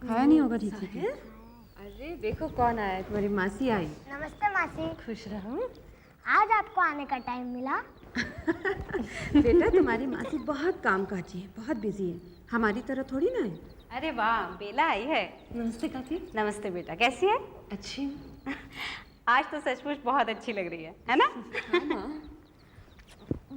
खाया नहीं होगा ठीक से। अरे देखो कौन आया है, तुम्हारी मासी आई। नमस्ते मासी। खुश रहो। आज आपको आने का टाइम मिला? बेटा तुम्हारी मासी बहुत कामकाजी है, बहुत बिजी है, हमारी तरह थोड़ी ना है। अरे वाह, बेला आई है। नमस्ते काकी। नमस्ते बेटा, कैसी है? अच्छी। आज तो सचमुच बहुत अच्छी लग रही है ना?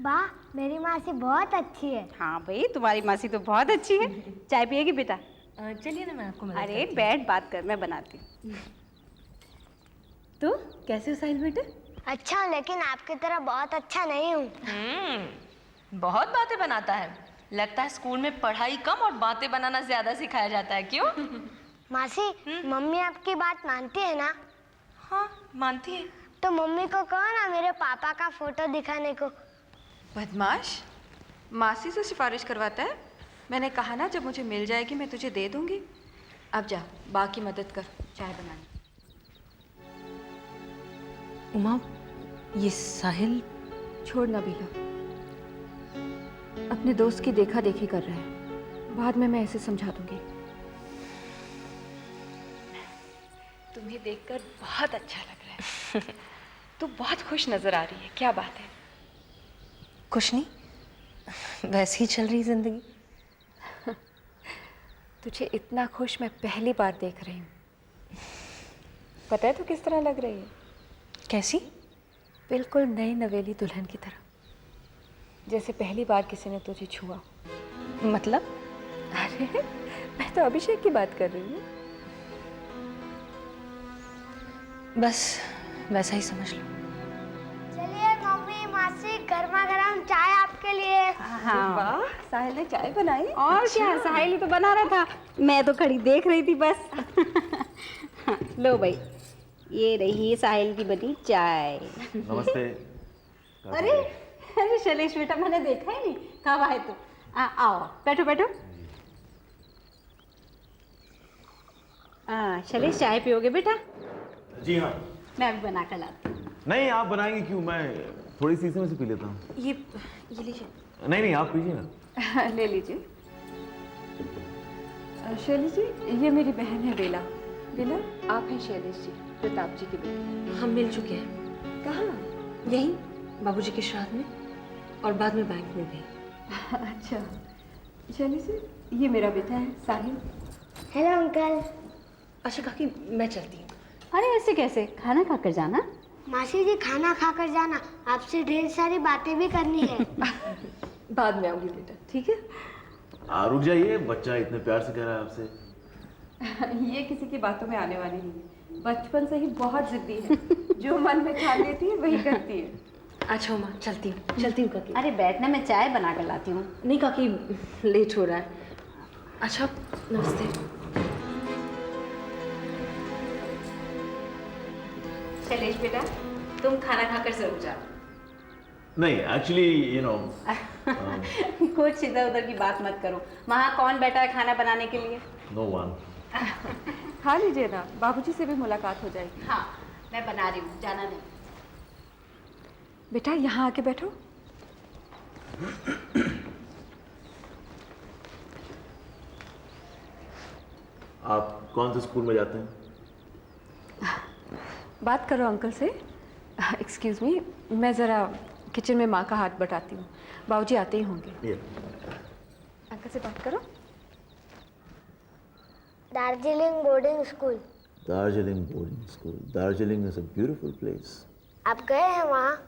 वाह, मेरी मासी बहुत अच्छी है। हाँ भाई, तुम्हारी मासी तो बहुत अच्छी है। चाय पिएगी बेटा? चलिए ना, मैं आपको मदद अरे करती हूँ। बैठ, बात कर, मैं बनाती हूँ। तो कैसे हो साहिल बेटे? अच्छा, लेकिन आपकी तरह बहुत अच्छा नहीं हूँ। बहुत बातें बनाता है। लगता है स्कूल में पढ़ाई कम और बातें बनाना ज्यादा सिखाया जाता है, क्यों? मासी, मम्मी आपकी बात मानती है ना? हाँ, मानती है। तो मम्मी को कहो ना मेरे पापा का फोटो दिखाने को। बदमाश, मासी से सिफारिश करवाता है। मैंने कहा ना जब मुझे मिल जाएगी मैं तुझे दे दूंगी। अब जा, बाकी मदद कर चाय बनाने। उमा, ये साहिल छोड़ ना बेला, अपने दोस्त की देखा देखी कर रहा है, बाद में मैं ऐसे समझा दूंगी। तुम्हें देखकर बहुत अच्छा लग रहा है। तू बहुत खुश नजर आ रही है, क्या बात है? कुछ नहीं, वैसे ही चल रही जिंदगी। तुझे इतना खुश मैं पहली बार देख रही हूँ। पता है तू किस तरह लग रही है? कैसी? बिल्कुल नई नवेली दुल्हन की तरह, जैसे पहली बार किसी ने तुझे छुआ। मतलब? अरे मैं तो अभिषेक की बात कर रही हूँ। बस वैसा ही समझ लो। चलिए मम्मी, मासी, गर्मा गर्म चाय आपके लिए। हाँ, वाह, साहिल ने चाय बनाई। और क्या, साहिल ही तो बना रहा था, मैं तो खड़ी देख रही थी बस। लो भाई, ये रही साहिल की बनी चाय। नमस्ते। अरे अरे शैलेश बेटा, मैंने देखा ही नहीं, कब आए तुम? आओ बैठो बैठो। शैलेश, चाय पियोगे बेटा? जी हाँ। मैं भी बना कर लाती हूँ। नहीं, आप बनाएंगे क्यों? मैं थोड़ी सी इसमें से पी लेता हूँ। ये लीजिए। नहीं, आप पीजिए ना। ले लीजिए। शैलेश जी, ये मेरी बहन है बेला। बेला, आप हैं शैलेश जी, प्रताप जी की बेटी। हम मिल चुके हैं। कहाँ? यही बाबूजी के श्राद्ध में, और बाद में बैंक में भी। अच्छा शैलेश जी, ये मेरा बेटा है साहिल। Hello uncle. अच्छा काकी, मैं चलती हूँ। अरे ऐसे कैसे, खाना खा कर जाना। मासी जी, खाना खाकर जाना, आपसे ढेर सारी बातें भी करनी है। बाद में आऊंगी बेटा, ठीक है? रुक जाइए, बच्चा इतने प्यार से कह रहा है आपसे। ये किसी की बातों में आने वाली नहीं है, बचपन से ही बहुत जिद्दी है। जो मन में ठान लेती है वही करती है। अच्छा उमा, चलती हूँ काकी। अरे बैठना, मैं चाय बना कर लाती हूँ। नहीं काकी, लेट हो रहा है। अच्छा, नमस्ते। शैलेश बेटा, तुम खाना खाकर जरूर जाओ। नहीं, एक्चुअली कुछ इधर उधर की बात मत करो। वहाँ कौन बैठा है खाना बनाने के लिए? No one. खा लीजिए ना, बाबूजी से भी मुलाकात हो जाएगी। हाँ, मैं बना रही हूँ, जाना नहीं। बेटा यहाँ आके बैठो। आप कौन से स्कूल में जाते हैं? बात करो अंकल से। एक्सक्यूज मी, मैं ज़रा किचन में माँ का हाथ बटाती हूँ, बाबूजी आते ही होंगे। अंकल से बात करो। Darjeeling boarding school. Darjeeling boarding school. Darjeeling is a beautiful place. आप गए हैं वहाँ?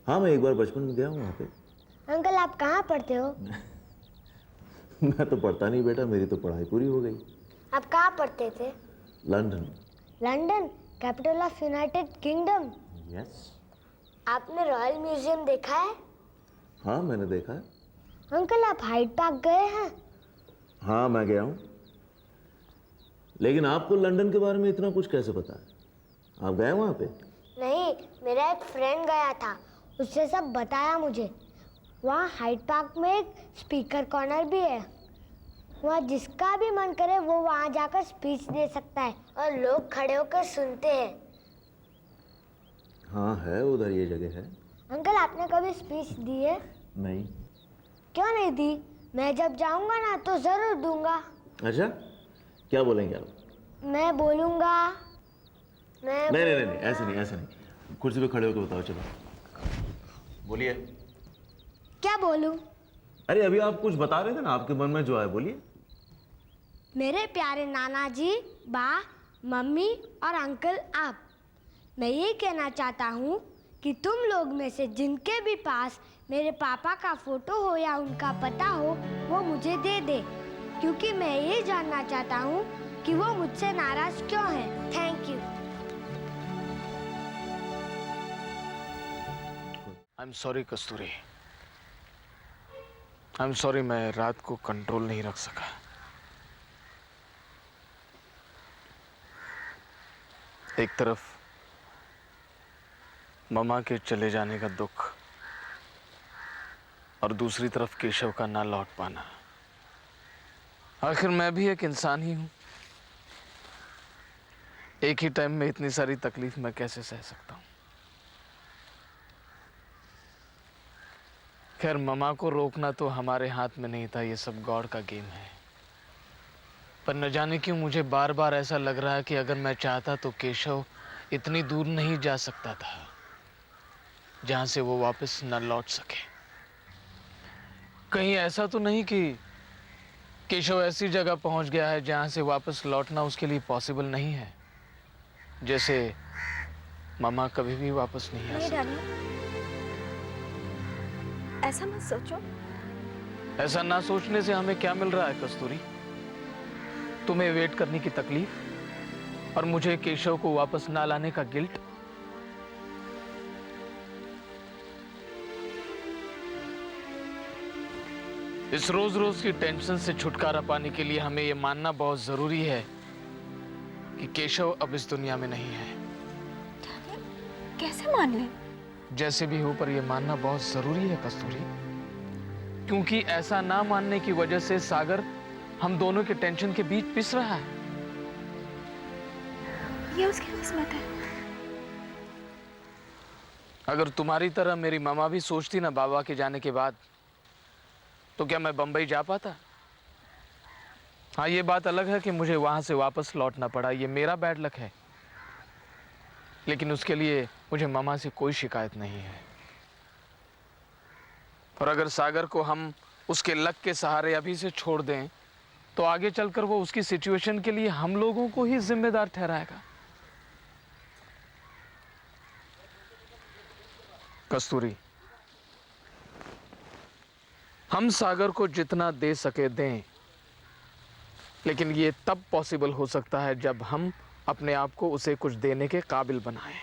हाँ, मैं एक बार बचपन में गया हूँ वहाँ पे। अंकल, आप कहाँ पढ़ते हो? मैं तो पढ़ता नहीं बेटा, मेरी तो पढ़ाई पूरी हो गई। आप कहाँ पढ़ते थे? London. London, capital of United kingdom. Yes. आपने रॉयल म्यूजियम देखा है? हाँ, मैंने देखा है। अंकल, आप हाइड पार्क गए हैं? हाँ, मैं गया हूँ। लेकिन आपको लंदन के बारे में इतना कुछ कैसे पता है? आप गए वहाँ पे? नहीं, मेरा एक फ्रेंड गया था, उसने सब बताया मुझे। वहाँ हाइड पार्क में एक स्पीकर कॉर्नर भी है। वहाँ जिसका भी मन करे वो वहाँ जाकर स्पीच दे सकता है और लोग खड़े होकर सुनते हैं। हाँ है, उधर ये जगह है। अंकल, आपने कभी स्पीच दी है? नहीं। क्यों नहीं दी? मैं जब जाऊँगा ना तो ज़रूर दूंगा। अच्छा, क्या बोलेंगे आप? मैं बोलूँगा। मैं नहीं नहीं नहीं, ऐसे नहीं, ऐसे नहीं। कुर्सी पे खड़े होकर बताओ, चलो बोलिए। क्या बोलूँ? अरे अभी आप कुछ बता रहे थे ना, आपके मन में जो आए बोलिए। मेरे प्यारे नाना जी, बा, मम्मी और अंकल, आप, मैं ये कहना चाहता हूँ कि तुम लोग में से जिनके भी पास मेरे पापा का फोटो हो या उनका पता हो, वो मुझे दे दे, क्योंकि मैं ये जानना चाहता हूँ कि वो मुझसे नाराज क्यों है। Thank you. I am sorry Kasturi, I am sorry, मैं रात को कंट्रोल नहीं रख सका। एक तरफ ममा के चले जाने का दुख और दूसरी तरफ केशव का ना लौट पाना। आखिर मैं भी एक इंसान ही हूं। एक ही टाइम में इतनी सारी तकलीफ मैं कैसे सह सकता हूं। खैर, ममा को रोकना तो हमारे हाथ में नहीं था, ये सब गॉड का गेम है। पर न जाने क्यों मुझे बार बार ऐसा लग रहा है कि अगर मैं चाहता तो केशव इतनी दूर नहीं जा सकता था जहां से वो वापस न लौट सके। कहीं ऐसा तो नहीं कि केशव ऐसी जगह पहुंच गया है जहां से वापस लौटना उसके लिए पॉसिबल नहीं है, जैसे ममा कभी भी वापस नहीं आ नहीं सकती। डार्लिंग, ऐसा मत सोचो। ऐसा ना सोचने से हमें क्या मिल रहा है कस्तूरी? तुम्हें वेट करने की तकलीफ और मुझे केशव को वापस ना लाने का गिल्ट। इस रोज रोज की टेंशन से छुटकारा पाने के लिए हमें यह मानना बहुत जरूरी है कि केशव अब इस दुनिया में नहीं है। कैसे मान ले? जैसे भी हो, पर यह मानना बहुत जरूरी है कस्तूरी, क्योंकि ऐसा ना मानने की वजह से सागर हम दोनों के टेंशन के बीच पिस रहा है। ये उसकी किस्मत है। अगर तुम्हारी तरह मेरी मामा भी सोचती ना बाबा के जाने के बाद, तो क्या मैं बंबई जा पाता? हाँ, ये बात अलग है कि मुझे वहां से वापस लौटना पड़ा, ये मेरा बैड लक है। लेकिन उसके लिए मुझे मामा से कोई शिकायत नहीं है। और अगर सागर को हम उसके लक के सहारे अभी से छोड़ दें, तो आगे चलकर वो उसकी सिचुएशन के लिए हम लोगों को ही जिम्मेदार ठहराएगा। कस्तूरी, हम सागर को जितना दे सके दें, लेकिन ये तब पॉसिबल हो सकता है जब हम अपने आप को उसे कुछ देने के काबिल बनाएं।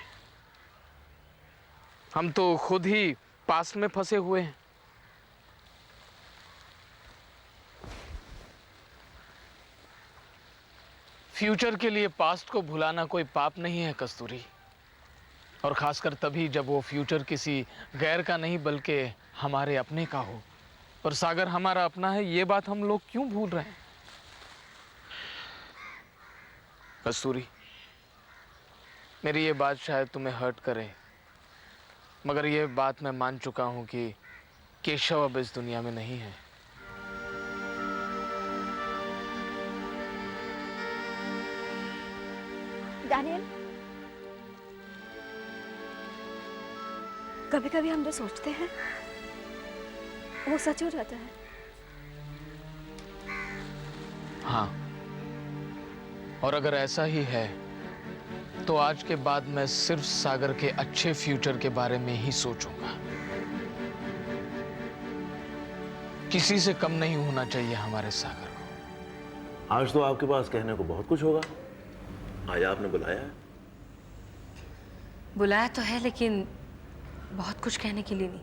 हम तो खुद ही पास्ट में फंसे हुए हैं। फ्यूचर के लिए पास्ट को भुलाना कोई पाप नहीं है कस्तूरी, और खासकर तभी जब वो फ्यूचर किसी गैर का नहीं बल्कि हमारे अपने का हो। और सागर हमारा अपना है, ये बात हम लोग क्यों भूल रहे हैं? कस्तूरी, मेरी ये बात शायद तुम्हें हर्ट करे, मगर ये बात मैं मान चुका हूं कि केशव अब इस दुनिया में नहीं है। डैनियल, कभी कभी हम जो सोचते हैं वो सच हो जाता है। हाँ, और अगर ऐसा ही है तो आज के बाद मैं सिर्फ सागर के अच्छे फ्यूचर के बारे में ही सोचूंगा। किसी से कम नहीं होना चाहिए हमारे सागर को। आज तो आपके पास कहने को बहुत कुछ होगा। आज आपने बुलाया है। बुलाया तो है, लेकिन बहुत कुछ कहने के लिए नहीं।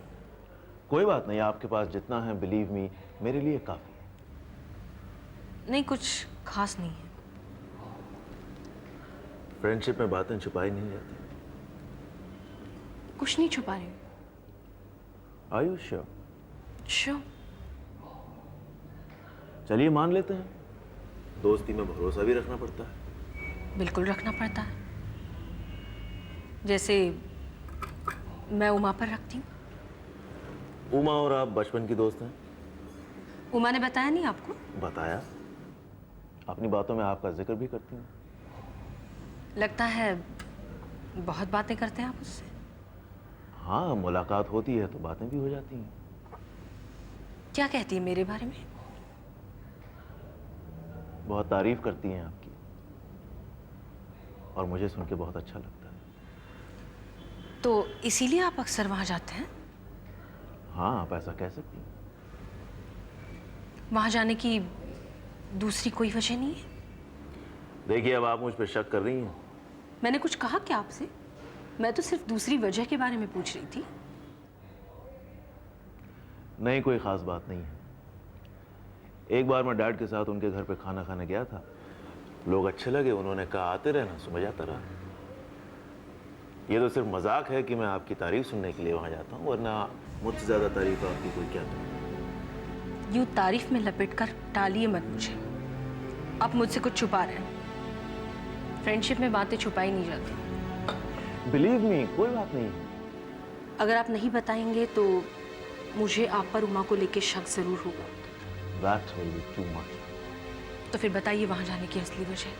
कोई बात नहीं, आपके पास जितना है बिलीव मी मेरे लिए काफी है। नहीं, कुछ खास नहीं है। फ्रेंडशिप में बातें छुपाई नहीं जाती। कुछ नहीं छुपा रही। Are you sure? श्योर। चलिए मान लेते हैं, दोस्ती में भरोसा भी रखना पड़ता है। बिल्कुल रखना पड़ता है, जैसे मैं उमा पर रखती हूँ। उमा और आप बचपन की दोस्त हैं? उमा ने बताया नहीं आपको? बताया। अपनी बातों में आपका जिक्र भी करती हैं। लगता है बहुत बातें करते हैं आप उससे। हाँ, मुलाकात होती है तो बातें भी हो जाती हैं। क्या कहती है मेरे बारे में? बहुत तारीफ करती हैं आपकी, और मुझे सुन के बहुत अच्छा लगता है। तो इसीलिए आप अक्सर वहां जाते हैं? हाँ, आप ऐसा कह सकती हैं। वहां जाने की दूसरी कोई वजह नहीं है? देखिए, अब आप मुझ पर शक कर रही हैं। मैंने कुछ कहा क्या आपसे? मैं तो सिर्फ दूसरी वजह के बारे में पूछ रही थी। नहीं, कोई खास बात नहीं है। एक बार मैं डैड के साथ उनके घर पे खाना खाने गया था। लोग अच्छे लगे, उन्होंने कहा आते रहना, सो मैं जाता रहा। ये तो सिर्फ मजाक है कि मैं आपकी तारीफ सुनने के लिए वहां जाता हूँ, वरना मुझसे ज्यादा तारीफ आपकी कोई क्या करे। यूं तारीफ में लपेटकर टालिए मत मुझे। आप मुझसे कुछ छुपा रहे हैं। फ्रेंडशिप में बातें छुपाई नहीं जाती। बिलीव मी, कोई बात नहीं। अगर आप नहीं बताएंगे तो मुझे आप पर उमा को लेकर शक जरूर होगा। That will be too much. तो फिर बताइए वहां जाने की असली वजह।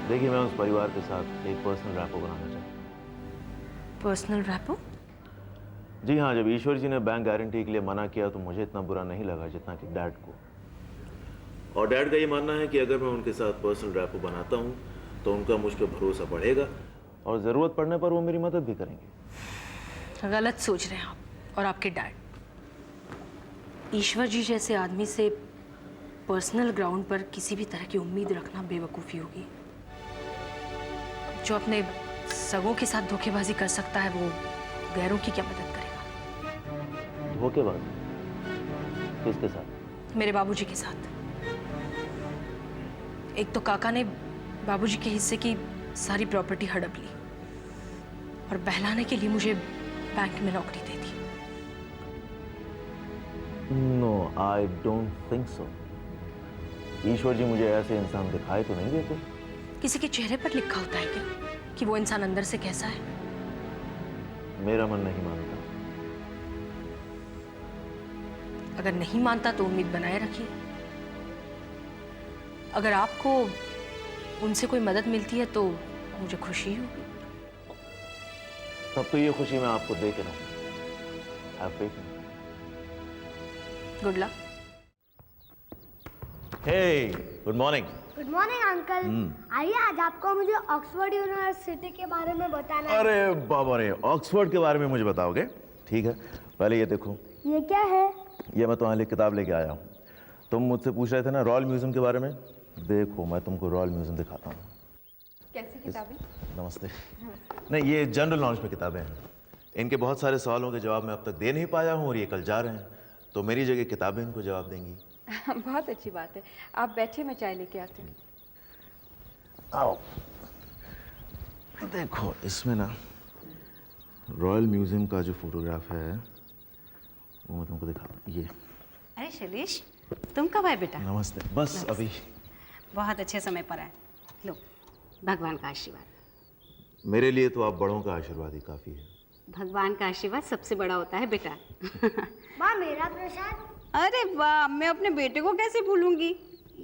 देखिए, मैं उस परिवार के साथ एक पर्सनल रैपो बनाना चाहता हूँ। Personal rapport? जी हाँ, जब ईश्वर जी ने बैंक गारंटी के लिए मना किया तो मुझे इतना बुरा नहीं लगा जितना कि डैड को। और डैड का ये मानना है कि अगर मैं उनके साथ पर्सनल रैपो बनाता हूँ तो उनका मुझ पर भरोसा बढ़ेगा और ज़रूरत पड़ने पर वो मेरी मदद भी करेंगे। गलत सोच रहे हैं आप और आपके डैड। ईश्वर जी जैसे आदमी से पर्सनल ग्राउंड पर किसी भी तरह की उम्मीद रखना बेवकूफ़ी होगी। जो अपने सगों के साथ धोखेबाजी कर सकता है वो गैरों की क्या मदद करेगा? धोखेबाज? किसके साथ? मेरे बाबूजी के साथ। एक तो काका ने बाबूजी के हिस्से की सारी प्रॉपर्टी हड़प ली और बहलाने के लिए मुझे बैंक में नौकरी दे दी। No, I don't think so. ईश्वर जी मुझे ऐसे इंसान दिखाई तो नहीं देते। किसी के चेहरे पर लिखा होता है क्या कि वो इंसान अंदर से कैसा है? मेरा मन नहीं मानता। अगर नहीं मानता तो उम्मीद बनाए रखिए। अगर आपको उनसे कोई मदद मिलती है तो मुझे खुशी होगी। तब तो ये खुशी मैं आपको दे के रहूंगा। Have faith in me. Good luck. Hey, good morning. Good morning uncle. आइए, आज आपको मुझे ऑक्सफोर्ड यूनिवर्सिटी के बारे में बताना है। अरे बाबा रे, ऑक्सफोर्ड के बारे में मुझे बताओगे? ठीक है, पहले ये देखो। ये क्या है? ये मैं तुम्हारे लिए किताब लेके आया हूँ। तुम मुझसे पूछ रहे थे ना रॉयल म्यूजियम के बारे में। देखो, मैं तुमको रॉयल म्यूजियम दिखाता हूँ। कैसी किताबें? नमस्ते। नहीं, ये जनरल नॉलेज पे किताबें हैं। इनके बहुत सारे सवालों के जवाब मैं अब तक दे नहीं पाया हूँ और ये कल जा रहे हैं, तो मेरी जगह किताबें इनको जवाब देंगी। बहुत अच्छी बात है। आप बैठिए, मैं चाय लेके आती हूँ। आओ। देखो, इसमें ना रॉयल म्यूजियम का जो फोटोग्राफ है वो मैं तुमको दिखाता हूँ। ये। अरे शैलेश, तुम कब आए बेटा? नमस्ते। बस अभी। बहुत अच्छे समय पर आए। लो, भगवान का आशीर्वाद। मेरे लिए तो आप बड़ों का आशीर्वाद ही काफ़ी है। भगवान का आशीर्वाद सबसे बड़ा होता है बेटा। माँ, मेरा प्रसाद। अरे वाह, मैं अपने बेटे को कैसे भूलूंगी।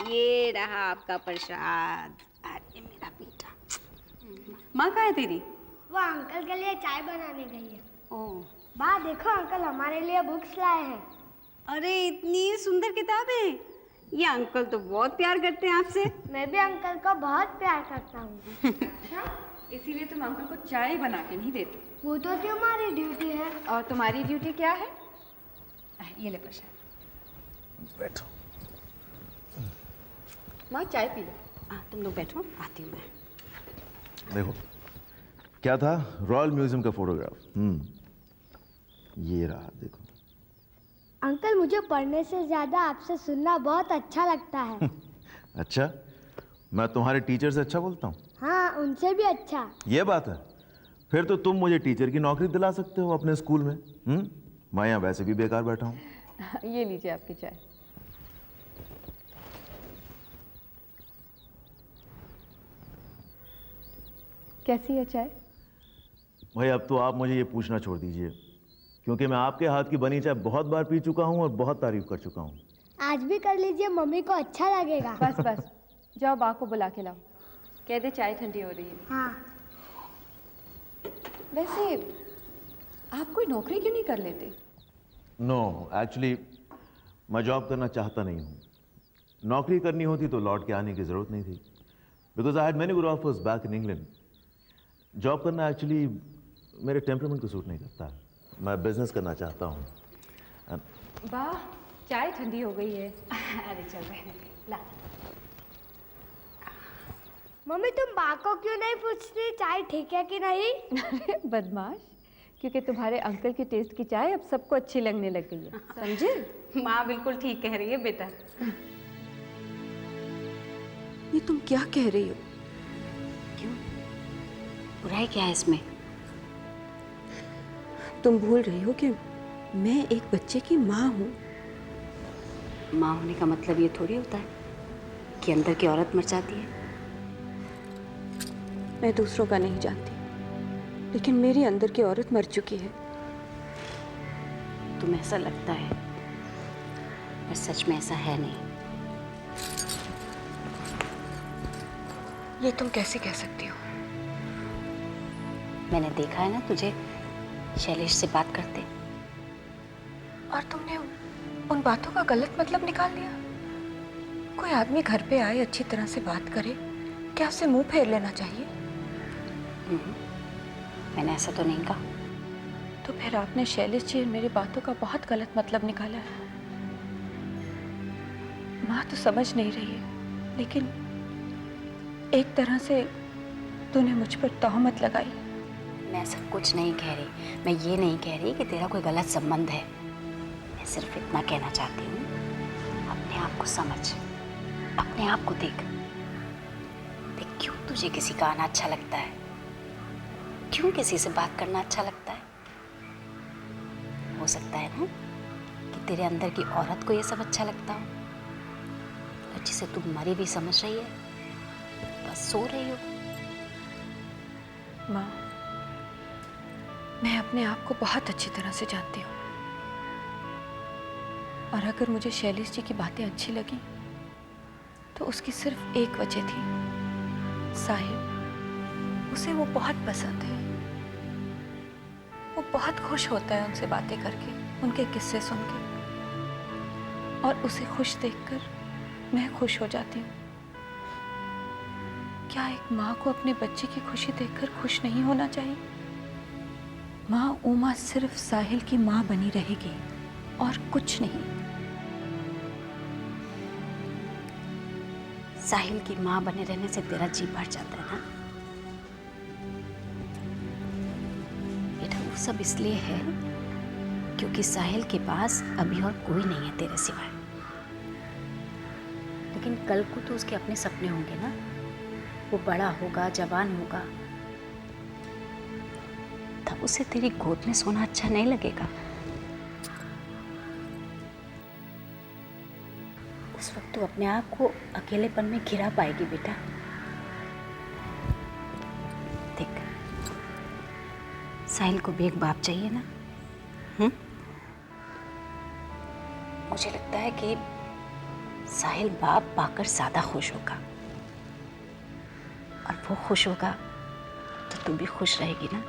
ये रहा आपका प्रसाद। अरे मेरा बेटा। माँ कहाँ है तेरी? वो अंकल के लिए चाय बनाने गई है। ओह, माँ देखो, अंकल हमारे लिए बुक्स लाए हैं। अरे इतनी सुंदर किताबें। ये अंकल तो बहुत प्यार करते हैं आपसे। मैं भी अंकल को बहुत प्यार करता हूँ। इसीलिए तुम अंकल को चाय बना के नहीं देते। वो तो तुम्हारी ड्यूटी है। और तुम्हारी ड्यूटी क्या है? ये ले प्रसाद। बैठो। माँ, चाय पी लो। तुम लोग बैठो, आती हूँ मैं। देखो, क्या था? रॉयल म्यूजियम का फोटोग्राफ। ये रहा, देखो। अंकल, मुझे पढ़ने से ज्यादा आपसे सुनना बहुत अच्छा लगता है। अच्छा, मैं तुम्हारे टीचर से अच्छा बोलता हूँ? हाँ, उनसे भी अच्छा। ये बात है। फिर तो तुम मुझे टीचर की नौकरी दिला सकते हो अपने स्कूल में। मैं यहाँ वैसे भी बेकार बैठा हूँ। ये लीजिए आपकी चाय। कैसी है चाय? भाई, अब तो आप मुझे ये पूछना छोड़ दीजिए, क्योंकि मैं आपके हाथ की बनी चाय बहुत बार पी चुका हूँ और बहुत तारीफ कर चुका हूँ। आज भी कर लीजिए, मम्मी को अच्छा लगेगा। बस बस, जाओ बा को बुला के लाओ, कह दे चाय ठंडी हो रही है। हाँ, वैसे आप कोई नौकरी क्यों नहीं कर लेते? नो, एक्चुअली मैं जॉब करना चाहता नहीं हूँ। नौकरी करनी होती तो लौट के आने की ज़रूरत नहीं थी, because I had many good offers back in England. Job करना एक्चुअली मेरे टेम्परामेंट को सूट नहीं करता। मैं बिजनेस करना चाहता हूँ। बा, चाय ठंडी हो गई है। अरे चल बहन, ला। मम्मी तुम बा को क्यों नहीं पूछती चाय ठीक है कि नहीं? अरे बदमाश, क्योंकि तुम्हारे अंकल के टेस्ट की चाय अब सबको अच्छी लगने लग गई है, समझे? माँ बिल्कुल ठीक कह रही है बेटा। ये तुम क्या कह रही हो? क्यों, बुराई क्या है इसमें? तुम भूल रही हो कि मैं एक बच्चे की माँ हूँ। माँ होने का मतलब ये थोड़ी होता है कि अंदर की औरत मर जाती है। मैं दूसरों का नहीं जानती, लेकिन मेरी अंदर की औरत मर चुकी है। तुम्हें ऐसा लगता है, पर सच में ऐसा है नहीं। ये तुम कैसे कह सकती हो? मैंने देखा है ना तुझे शैलेश से बात करते। और तुमने उन बातों का गलत मतलब निकाल लिया? कोई आदमी घर पे आए, अच्छी तरह से बात करे, क्या उससे मुंह फेर लेना चाहिए? मैंने ऐसा तो नहीं कहा। तो फिर आपने शैलेश जी मेरी बातों का बहुत गलत मतलब निकाला है। माँ तो समझ नहीं रही है, लेकिन एक तरह से तूने मुझ पर तोहमत लगाई। मैं ऐसा कुछ नहीं कह रही। मैं ये नहीं कह रही कि तेरा कोई गलत संबंध है। मैं सिर्फ इतना कहना चाहती हूँ, अपने आप को समझ, अपने आप को देख। देख, क्यों तुझे किसी का आना अच्छा लगता है? क्यों किसी से बात करना अच्छा लगता है? हो सकता है ना कि तेरे अंदर की औरत को ये सब अच्छा लगता हो, और जिसे तू मरी भी समझ रही है, बस सो रही हो। माँ, मैं अपने आप को बहुत अच्छी तरह से जानती हूँ, और अगर मुझे शैलेश जी की बातें अच्छी लगी तो उसकी सिर्फ एक वजह थी, साहिल। उसे वो बहुत पसंद है। वो बहुत खुश होता है उनसे बातें करके, उनके किस्से सुन के, और उसे खुश देखकर मैं खुश हो जाती हूँ। क्या एक माँ को अपने बच्चे की खुशी देखकर खुश नहीं होना चाहिए? माँ उमा सिर्फ साहिल की माँ बनी रहेगी और कुछ नहीं। साहिल की माँ बने रहने से तेरा जी भर जाता है ना बेटा। वो सब इसलिए है क्योंकि साहिल के पास अभी और कोई नहीं है तेरे सिवाय। लेकिन कल को तो उसके अपने सपने होंगे ना। वो बड़ा होगा, जवान होगा, तब उसे तेरी गोद में सोना अच्छा नहीं लगेगा। उस वक्त तू अपने आप को अकेलेपन में घिरा पाएगी बेटा। देख, साहिल को भी एक बाप चाहिए ना। मुझे लगता है कि साहिल बाप पाकर ज्यादा खुश होगा, और वो खुश होगा तो तू भी खुश रहेगी ना।